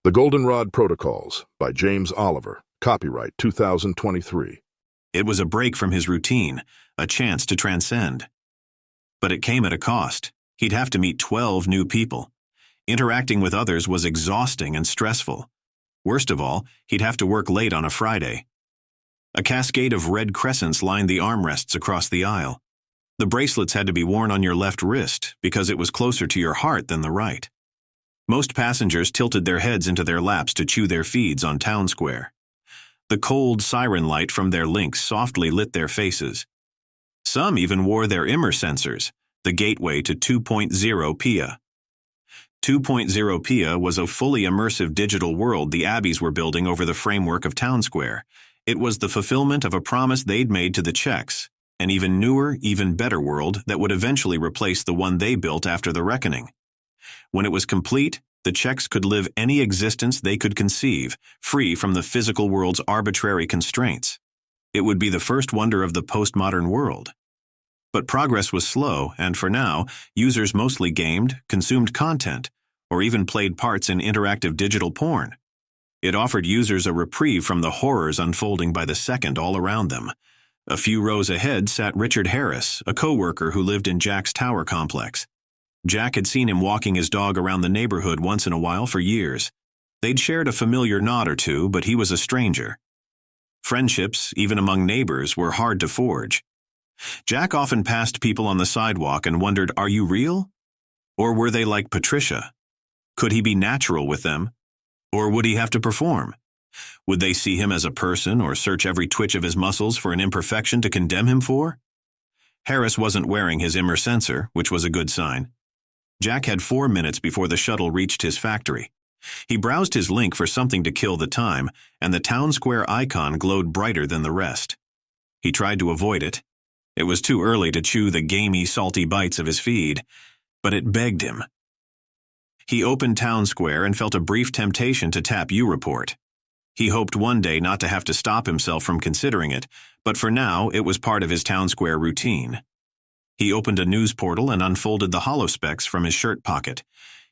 The Goldenrod Protocols by James Oliver, copyright 2023. It was a break from his routine, a chance to transcend. But it came at a cost. He'd have to meet 12 new people. Interacting with others was exhausting and stressful. Worst of all, he'd have to work late on a Friday. A cascade of red crescents lined the armrests across the aisle. The bracelets had to be worn on your left wrist because it was closer to your heart than the right. Most passengers tilted their heads into their laps to chew their feeds on Town Square. The cold siren light from their links softly lit their faces. Some even wore their immer sensors, the gateway to 2.0 PIA. 2.0 PIA was a fully immersive digital world the Abbeys were building over the framework of Town Square. It was the fulfillment of a promise they'd made to the Czechs, an even newer, even better world that would eventually replace the one they built after the reckoning. When it was complete, the Czechs could live any existence they could conceive, free from the physical world's arbitrary constraints. It would be the first wonder of the postmodern world. But progress was slow, and for now, users mostly gamed, consumed content, or even played parts in interactive digital porn. It offered users a reprieve from the horrors unfolding by the second all around them. A few rows ahead sat Richard Harris, a co-worker who lived in Jack's tower complex. Jack had seen him walking his dog around the neighborhood once in a while for years. They'd shared a familiar nod or two, but he was a stranger. Friendships, even among neighbors, were hard to forge. Jack often passed people on the sidewalk and wondered, are you real? Or were they like Patricia? Could he be natural with them? Or would he have to perform? Would they see him as a person or search every twitch of his muscles for an imperfection to condemn him for? Harris wasn't wearing his immer sensor, which was a good sign. Jack had 4 minutes before the shuttle reached his factory. He browsed his link for something to kill the time, and the Town Square icon glowed brighter than the rest. He tried to avoid it. It was too early to chew the gamey, salty bites of his feed, but it begged him. He opened Town Square and felt a brief temptation to tap U-Report. He hoped one day not to have to stop himself from considering it, but for now it was part of his Town Square routine. He opened a news portal and unfolded the holospecs from his shirt pocket.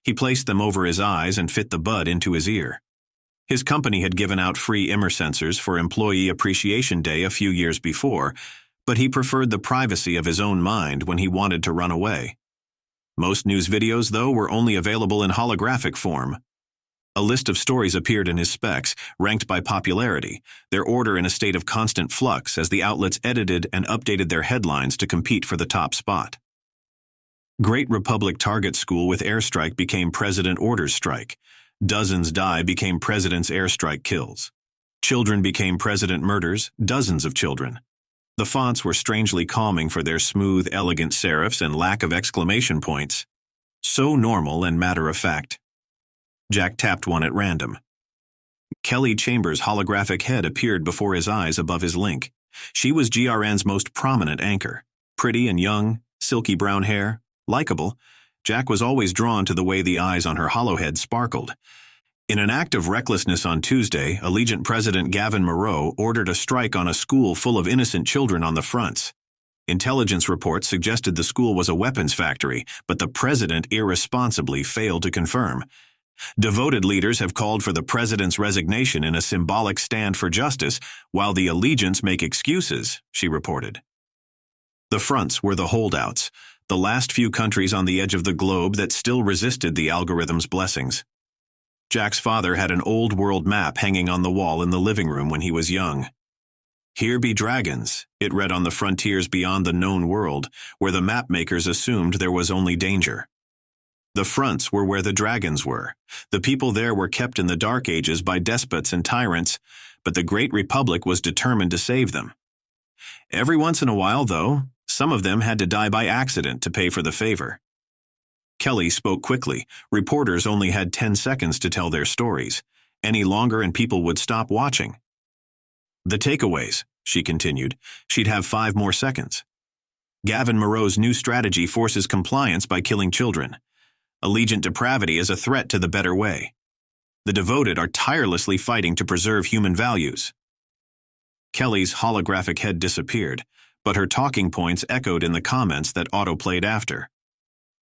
He placed them over his eyes and fit the bud into his ear. His company had given out free immer sensors for Employee Appreciation Day a few years before, but he preferred the privacy of his own mind when he wanted to run away. Most news videos, though, were only available in holographic form. A list of stories appeared in his specs, ranked by popularity, their order in a state of constant flux as the outlets edited and updated their headlines to compete for the top spot. Great Republic Target School with airstrike became President Orders Strike. Dozens die became President's airstrike kills. Children became President murders, dozens of children. The fonts were strangely calming for their smooth, elegant serifs and lack of exclamation points. So normal and matter-of-fact. Jack tapped one at random. Kelly Chambers' holographic head appeared before his eyes above his link. She was GRN's most prominent anchor. Pretty and young, silky brown hair, likable, Jack was always drawn to the way the eyes on her holohead sparkled. In an act of recklessness on Tuesday, Allegiant President Gavin Moreau ordered a strike on a school full of innocent children on the fronts. Intelligence reports suggested the school was a weapons factory, but the president irresponsibly failed to confirm. Devoted leaders have called for the president's resignation in a symbolic stand for justice, while the Allegiants make excuses, she reported. The fronts were the holdouts, the last few countries on the edge of the globe that still resisted the algorithm's blessings. Jack's father had an old world map hanging on the wall in the living room when he was young. Here be dragons, it read on the frontiers beyond the known world, where the map makers assumed there was only danger. The fronts were where the dragons were. The people there were kept in the Dark Ages by despots and tyrants, but the Great Republic was determined to save them. Every once in a while, though, some of them had to die by accident to pay for the favor. Kelly spoke quickly. Reporters only had 10 seconds to tell their stories. Any longer and people would stop watching. The takeaways, she continued. She'd have 5 more seconds. Gavin Moreau's new strategy forces compliance by killing children. Allegiant depravity is a threat to the better way. The devoted are tirelessly fighting to preserve human values. Kelly's holographic head disappeared, but her talking points echoed in the comments that auto-played after.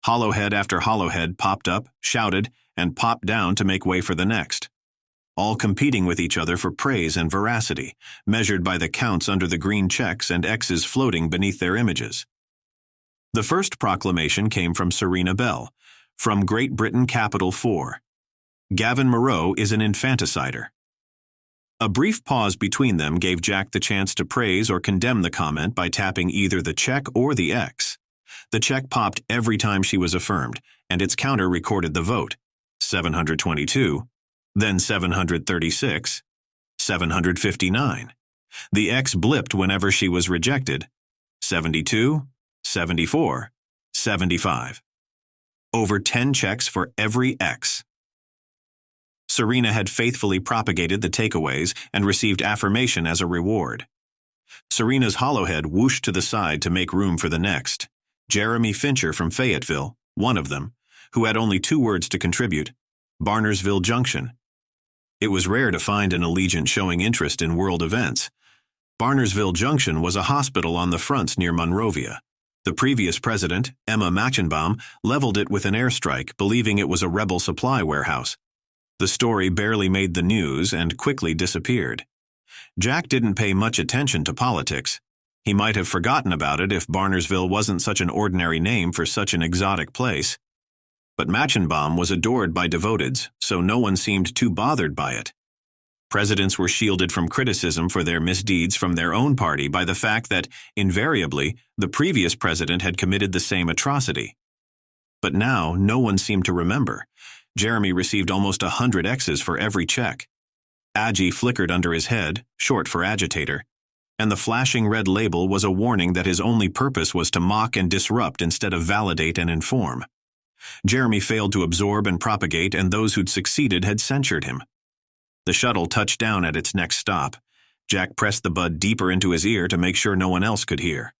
Hollowhead after hollowhead popped up, shouted, and popped down to make way for the next. all competing with each other for praise and veracity, measured by the counts under the green checks and X's floating beneath their images. The first proclamation came from Serena Bell, from Great Britain Capital 4. Gavin Moreau is an infanticider. A brief pause between them gave Jack the chance to praise or condemn the comment by tapping either the check or the X. The check popped every time she was affirmed, and its counter recorded the vote: 722, then 736, 759. The X blipped whenever she was rejected: 72, 74, 75. Over 10 checks for every X. Serena had faithfully propagated the takeaways and received affirmation as a reward. Serena's hollowhead whooshed to the side to make room for the next. Jeremy Fincher from Fayetteville, one of them, who had only 2 words to contribute: Barnersville Junction. It was rare to find an allegiant showing interest in world events. Barnersville Junction was a hospital on the fronts near Monrovia. The previous president, Emma Machenbaum, leveled it with an airstrike, believing it was a rebel supply warehouse. The story barely made the news and quickly disappeared. Jack didn't pay much attention to politics. He might have forgotten about it if Barnersville wasn't such an ordinary name for such an exotic place. But Machenbaum was adored by devoteds, so no one seemed too bothered by it. Presidents were shielded from criticism for their misdeeds from their own party by the fact that, invariably, the previous president had committed the same atrocity. But now, no one seemed to remember. Jeremy received almost 100 X's for every check. Agi flickered under his head, short for agitator, and the flashing red label was a warning that his only purpose was to mock and disrupt instead of validate and inform. Jeremy failed to absorb and propagate, and those who'd succeeded had censured him. The shuttle touched down at its next stop. Jack pressed the bud deeper into his ear to make sure no one else could hear.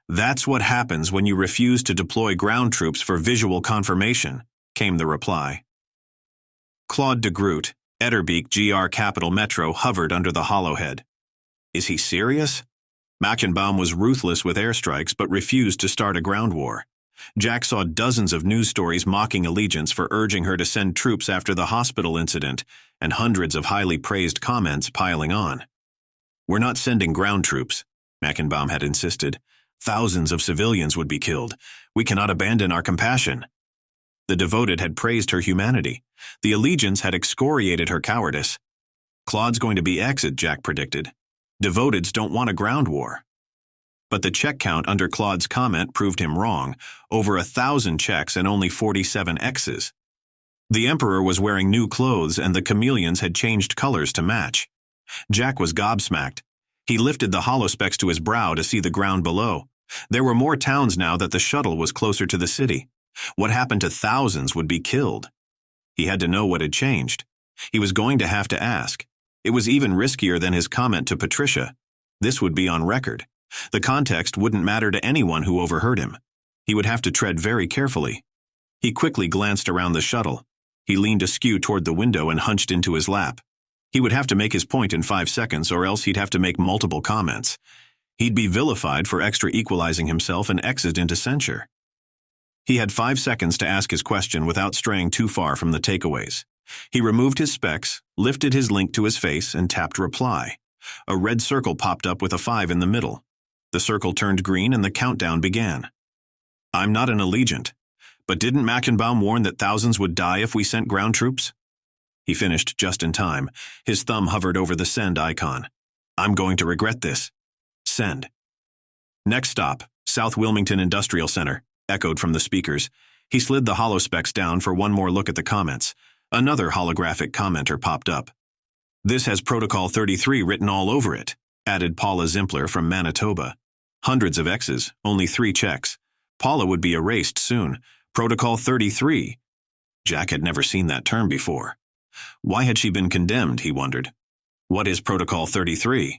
"That's what happens when you refuse to deploy ground troops for visual confirmation," came the reply. Claude de Groot, Etterbeek GR Capital Metro, hovered under the hollowhead. Is he serious? Machenbaum was ruthless with airstrikes but refused to start a ground war. Jack saw dozens of news stories mocking allegiance for urging her to send troops after the hospital incident, and hundreds of highly praised comments piling on. "We're not sending ground troops," Machenbaum had insisted. "Thousands of civilians would be killed. We cannot abandon our compassion." The devoted had praised her humanity. The allegiance had excoriated her cowardice. Claude's going to be exit, Jack predicted. Devoteds don't want a ground war. But the check count under Claude's comment proved him wrong. Over 1,000 checks and only 47 X's. The Emperor was wearing new clothes and the chameleons had changed colors to match. Jack was gobsmacked. He lifted the holospecs to his brow to see the ground below. There were more towns now that the shuttle was closer to the city. What happened to thousands would be killed. He had to know what had changed. He was going to have to ask. It was even riskier than his comment to Patricia. This would be on record. The context wouldn't matter to anyone who overheard him. He would have to tread very carefully. He quickly glanced around the shuttle. He leaned askew toward the window and hunched into his lap. He would have to make his point in 5 seconds, or else he'd have to make multiple comments. He'd be vilified for extra equalizing himself and exit into censure. He had 5 seconds to ask his question without straying too far from the takeaways. He removed his specs, lifted his link to his face, and tapped reply. A red circle popped up with a 5 in the middle. The circle turned green and the countdown began. "I'm not an allegiant, but didn't Machenbaum warn that thousands would die if we sent ground troops?" He finished just in time. His thumb hovered over the send icon. "I'm going to regret this. Send." "Next stop, South Wilmington Industrial Center," echoed from the speakers. He slid the holospecs down for one more look at the comments. Another holographic commenter popped up. "This has Protocol 33 written all over it," added Paula Zimpler from Manitoba. Hundreds of X's, only 3 checks. Paula would be erased soon. Protocol 33. Jack had never seen that term before. Why had she been condemned, he wondered. What is Protocol 33?